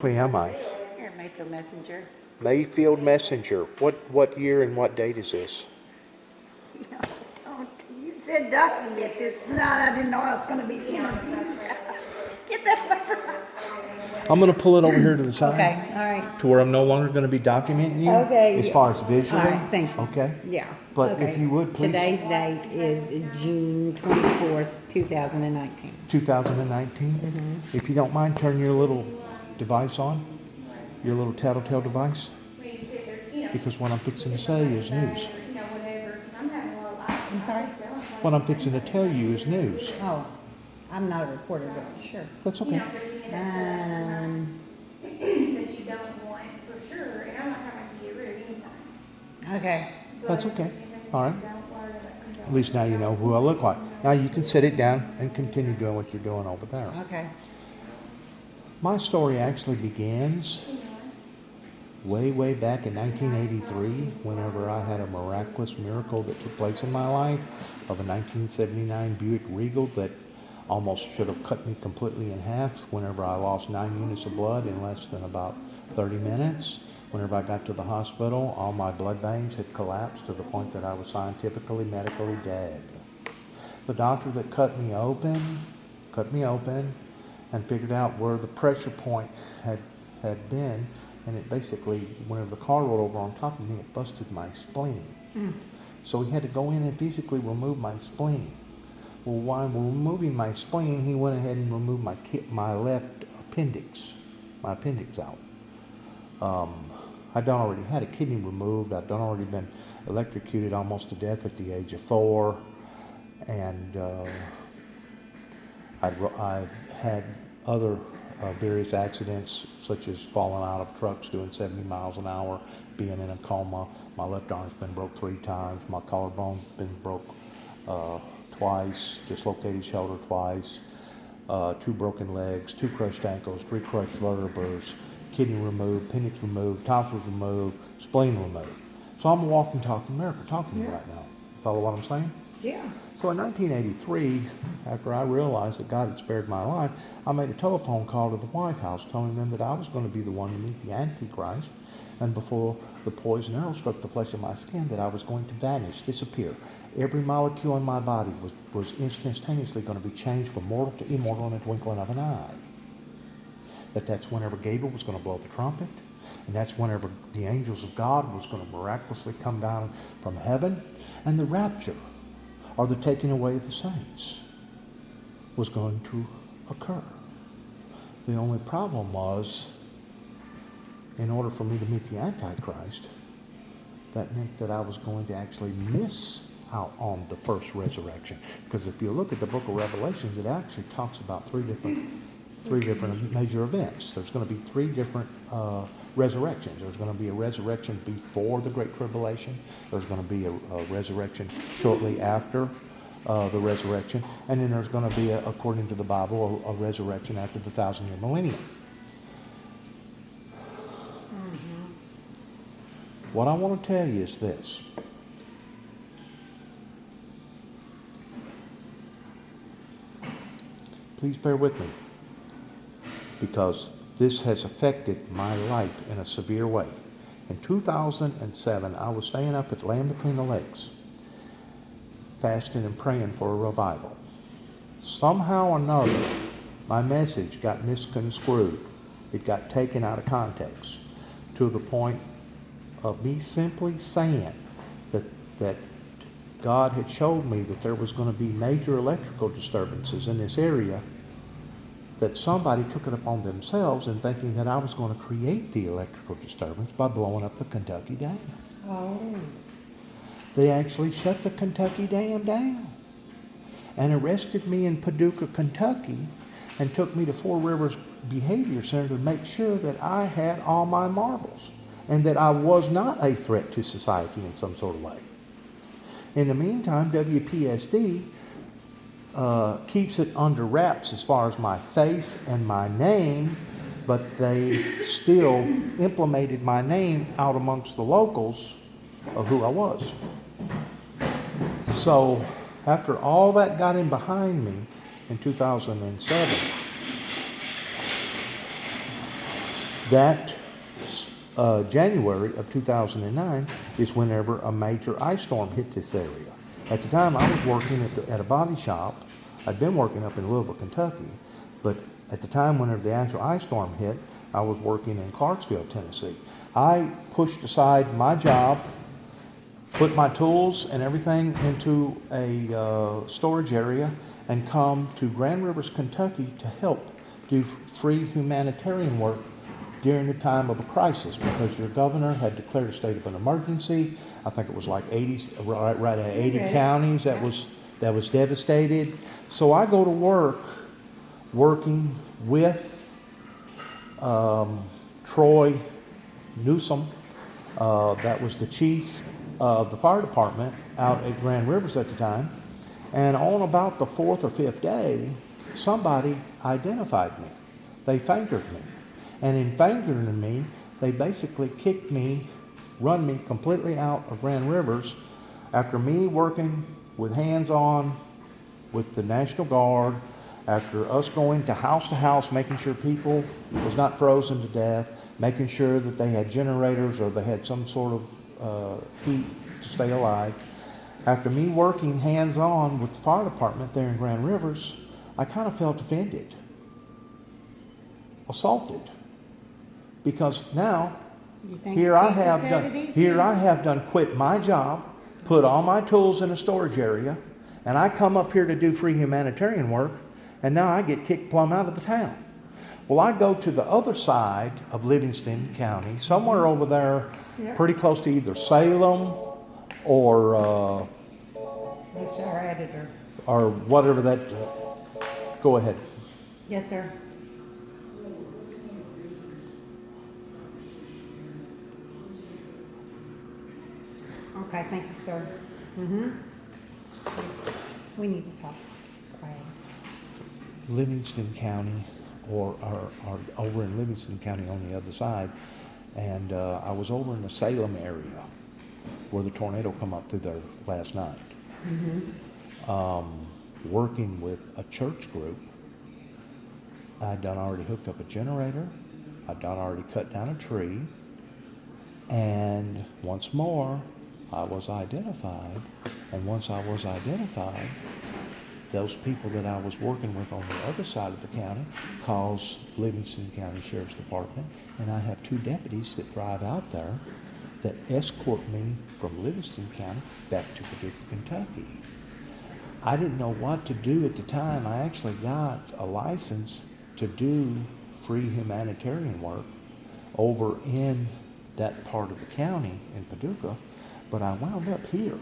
Who am I? You're Mayfield Messenger. Mayfield Messenger. What year and what date is this? No, don't. You said document this. No, I didn't know I was going to be interviewed. Get that away from me. I'm going to pull it over here to the side. Okay, all right. To where I'm no longer going to be documenting you. Okay. As far as visually. All right, thank you. Okay. Yeah. But okay. if you would please. Today's date is June 24th, 2019. 2019. Mm-hmm. If you don't mind, turn your little device on. Your little tattletale device. Because what I'm fixing to say is news. I'm sorry? What I'm fixing to tell you is news. Oh, I'm not a reporter, but sure. That's okay. That you don't want for sure, and I'm not trying to get rid of anything. Okay. That's okay. All right. At least now you know who I look like. Now you can set it down and continue doing what you're doing over there. Okay. My story actually begins way back in 1983, whenever I had a miraculous miracle that took place in my life of a 1979 Buick Regal that almost should have cut me completely in half whenever I lost 9 units of blood in less than about 30 minutes. Whenever I got to the hospital, all my blood veins had collapsed to the point that I was scientifically, medically dead. The doctor that cut me open and figured out where the pressure point had been, and it basically, whenever the car rolled over on top of me, it busted my spleen. So he had to go in and physically remove my spleen. Well, while removing my spleen, he went ahead and removed my left appendix, out. I'd done already had a kidney removed. I'd done already been electrocuted almost to death at the age of 4, and I had other various accidents, such as falling out of trucks doing 70 miles an hour, being in a coma. My left arm's been broke 3 times. My collarbone's been broke twice, dislocated shoulder twice, 2 broken legs, 2 crushed ankles, 3 crushed vertebrae, kidney removed, appendix removed, tonsils removed, spleen removed. So I'm a walking, talking miracle talking to you right now. Follow what I'm saying? Yeah. So in 1983, after I realized that God had spared my life, I made a telephone call to the White House telling them that I was going to be the one to meet the Antichrist, and before the poison arrow struck the flesh of my skin, that I was going to vanish, disappear. Every molecule in my body was instantaneously going to be changed from mortal to immortal in a twinkling of an eye. That's whenever Gabriel was going to blow the trumpet, and that's whenever the angels of God was going to miraculously come down from heaven, and the rapture, or the taking away of the saints, was going to occur. The only problem was, in order for me to meet the Antichrist, that meant that I was going to actually miss out on the first resurrection. Because if you look at the book of Revelations, it actually talks about three different major events. There's going to be 3 different resurrections. There's going to be a resurrection before the Great Tribulation. There's going to be a resurrection shortly after the resurrection. And then there's going to be, according to the Bible, a resurrection after the 1,000-year millennium. Mm-hmm. What I want to tell you is this. Please bear with me, because this has affected my life in a severe way. In 2007, I was staying up at Land Between the Lakes, fasting and praying for a revival. Somehow or another, my message got misconstrued. It got taken out of context to the point of me simply saying that God had showed me that there was going to be major electrical disturbances in this area, that somebody took it upon themselves in thinking that I was going to create the electrical disturbance by blowing up the Kentucky Dam. Oh. They actually shut the Kentucky Dam down and arrested me in Paducah, Kentucky, and took me to Four Rivers Behavior Center to make sure that I had all my marbles and that I was not a threat to society in some sort of way. In the meantime, WPSD keeps it under wraps as far as my face and my name, but they still implemented my name out amongst the locals of who I was. So after all that got in behind me in 2007, That January of 2009 is whenever a major ice storm hit this area. At the time, I was working at a body shop. I'd been working up in Louisville, Kentucky, but at the time, whenever the actual ice storm hit, I was working in Clarksville, Tennessee. I pushed aside my job, put my tools and everything into a storage area, and come to Grand Rivers, Kentucky to help do free humanitarian work during the time of a crisis, because your governor had declared a state of an emergency. I think it was like 80, right at 80 counties that was devastated. So I go to work working with Troy Newsom, that was the chief of the fire department out at Grand Rivers at the time. And on about the fourth or fifth day, somebody identified me. They fingered me. And in fingering me, they basically kicked me, run me completely out of Grand Rivers after me working with hands-on with the National Guard, after us going to house, making sure people was not frozen to death, making sure that they had generators or they had some sort of heat to stay alive. After me working hands-on with the fire department there in Grand Rivers, I kind of felt offended, assaulted, because now here I have done quit my job, put all my tools in a storage area, and I come up here to do free humanitarian work, and now I get kicked plumb out of the town. Well, I go to the other side of Livingston County, somewhere over there, pretty close to either Salem or That's our editor. or whatever that. Go ahead. Yes, sir. Okay, thank you, sir. We need to talk quiet. Livingston County, or over in Livingston County on the other side, and I was over in the Salem area where the tornado come up through there last night, working with a church group. I'd done already hooked up a generator. I'd done already cut down a tree, and once more I was identified, and once I was identified, those people that I was working with on the other side of the county calls Livingston County Sheriff's Department, and I have 2 deputies that drive out there that escort me from Livingston County back to Paducah, Kentucky. I didn't know what to do at the time. I actually got a license to do free humanitarian work over in that part of the county in Paducah, but I wound up here.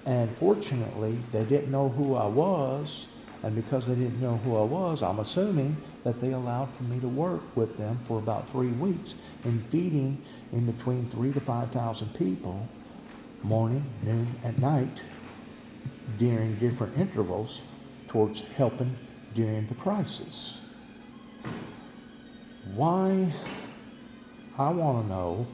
And fortunately, they didn't know who I was, and because they didn't know who I was, I'm assuming that they allowed for me to work with them for about 3 weeks in feeding in between 3,000 to 5,000 people, morning, noon, and night, during different intervals towards helping during the crisis. Why, I want to know,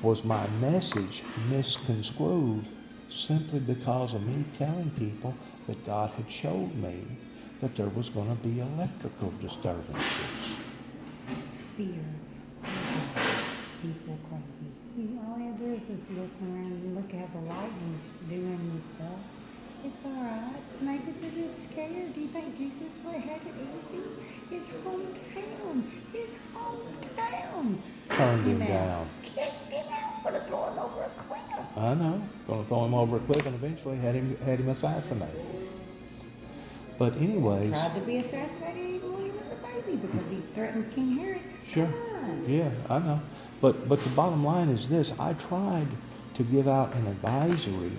was my message misconstrued simply because of me telling people that God had showed me that there was going to be electrical disturbances? Fear. People crazy. All you do is just look around and look at the lightning's doing and stuff. It's all right. Maybe they're just scared. Do you think Jesus would have it easy? His hometown. Turned him down. Kicked him out. Gonna throw him over a cliff. I know. Going to throw him over a cliff and eventually had him assassinated. But anyways. Tried to be assassinated even when he was a baby because he threatened King Herod. Sure. Yeah, I know. But the bottom line is this. I tried to give out an advisory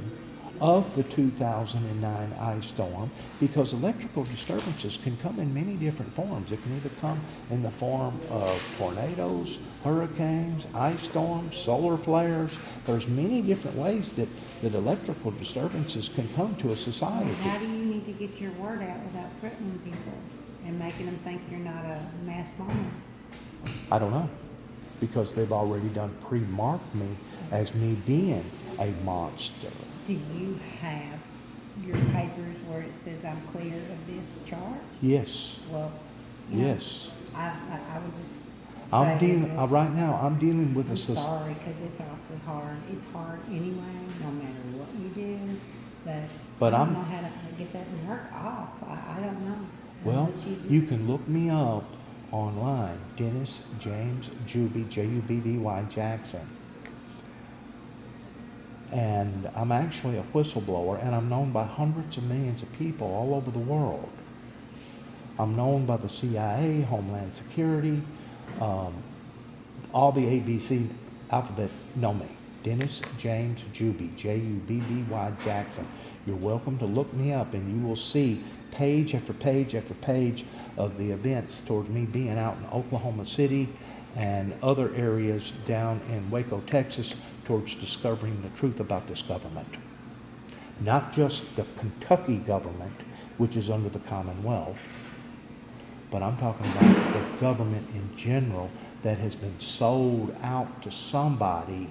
of the 2009 ice storm because electrical disturbances can come in many different forms. It can either come in the form of tornadoes, hurricanes, ice storms, solar flares. There's many different ways that electrical disturbances can come to a society. So how do you need to get your word out without threatening people and making them think you're not a mass bomber? I don't know, because they've already done pre-marked me as me being a monster. Do you have your papers where it says I'm clear of this charge? Yes, Well, you know, yes. I would just I'm say dealing, this. right now, I'm dealing with I'm a sorry, because it's awfully hard. It's hard anyway, no matter what you do, but But I don't I'm- know how to get that mark off. I don't know. Well, Unless you just- can look me up online, Dennis James Juby, Jubby Jackson. And I'm actually a whistleblower, and I'm known by hundreds of millions of people all over the world. I'm known by the CIA, Homeland Security, all the ABC alphabet know me. Dennis James Juby, Jubby Jackson. You're welcome to look me up, and you will see page after page after page of the events towards me being out in Oklahoma City and other areas down in Waco, Texas, towards discovering the truth about this government. Not just the Kentucky government, which is under the Commonwealth, but I'm talking about the government in general that has been sold out to somebody.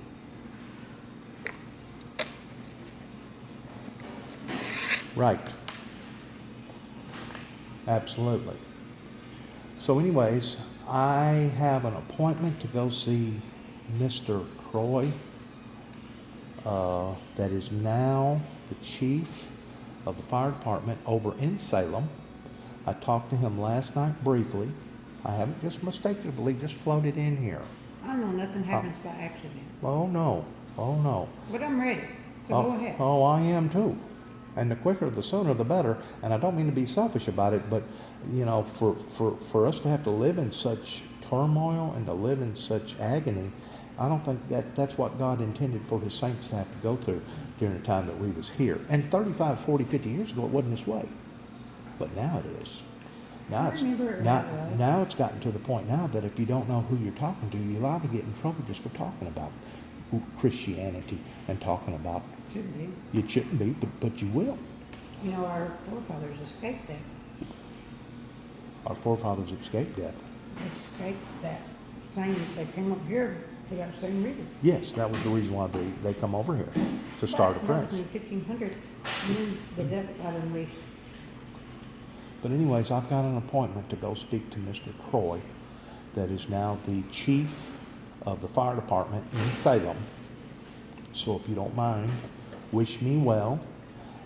Right. Absolutely. So anyways, I have an appointment to go see Mr. Croy, that is now the chief of the fire department over in Salem. I talked to him last night briefly. I haven't just mistakenly just floated in here. I don't know, nothing happens by accident. Oh no, oh no. But I'm ready, so Oh, go ahead. oh, I am too. And the quicker, the sooner, the better. And I don't mean to be selfish about it, but you know, for us to have to live in such turmoil and to live in such agony, I don't think that's what God intended for his saints to have to go through during the time that we was here. And 35, 40, 50 years ago, it wasn't this way. But now it is. Now I it's, remember it now, that way. now it's gotten to the point now that if you don't know who you're talking to, you're liable to get in trouble just for talking about Christianity and talking about, Should be. you shouldn't be, but you will. You know, our forefathers escaped that. Our forefathers escaped death. They escaped that same, they came up here for that same reason. Yes, that was the reason why they come over here, to start But that afresh. was in 1500, and then the devil got unleashed. But anyways, I've got an appointment to go speak to Mr. Croy, that is now the chief of the fire department in Salem. So if you don't mind, wish me well.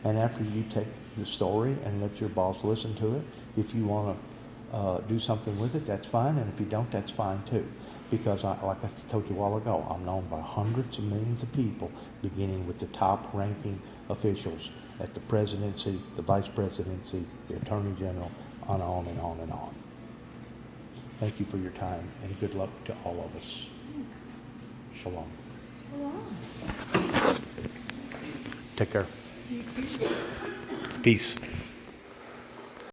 And after you take the story and let your boss listen to it, if you want to do something with it, that's fine. And if you don't, that's fine too. Because like I told you a while ago, I'm known by hundreds of millions of people, beginning with the top ranking officials at the presidency, the vice presidency, the attorney general, on and on and on. Thank you for your time, and good luck to all of us. Shalom. Shalom. Take care. You too. Peace.